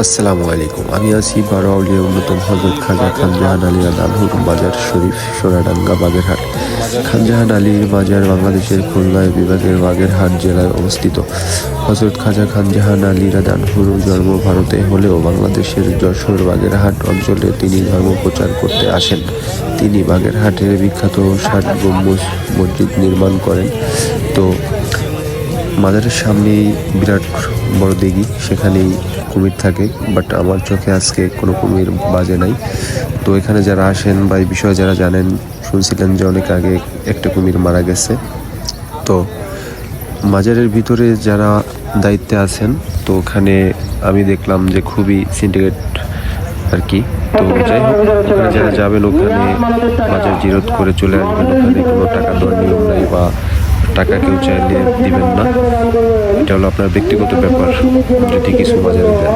আসসালামু আলাইকুম। আমি আছি বারোয়াউলিয়া অন্যতম হজরত খাজা খানজাহান আলী আনহুর মাজার শরীফ, সোনাডাঙ্গা বাগেরহাট। খানজাহান আলীর মাজার বাংলাদেশের খুলনা বিভাগের বাগেরহাট জেলায় অবস্থিত। হজরত খাজা খানজাহান আলী আনহুর জন্ম ভারতে হলেও বাংলাদেশের যশোর বাগেরহাট অঞ্চলে তিনি ধর্ম প্রচার করতে আসেন। তিনি বাগেরহাটের বিখ্যাত ৬০ গম্বুজ মসজিদ নির্মাণ করেন। তো মাজারের সামনেই বিরাট বড় দিঘি, সেখানেই কুমির থাকে, বাট আমার চোখে আজকে কোনো কুমির বাজে নাই। তো এখানে যারা আসেন বা এই বিষয়ে যারা জানেন, শুনছিলেন যে অনেক আগে একটা কুমির মারা গেছে। তো মাজারের ভিতরে যারা দায়িত্বে আছেন, তো ওখানে আমি দেখলাম যে খুবই সিন্ডিকেট আর কি। তো যাই হোক, ওখানে যারা যাবেন ওখানে মাজার জিরত করে চলে আসবেন। ওখানে কোনো টাকা দেওয়ার নিয়ম নাই বা টাকা কেউ চাইলে দিবেন না। এটা হলো আপনার ব্যক্তিগত ব্যাপার যদি কিছু মাজারে দেন।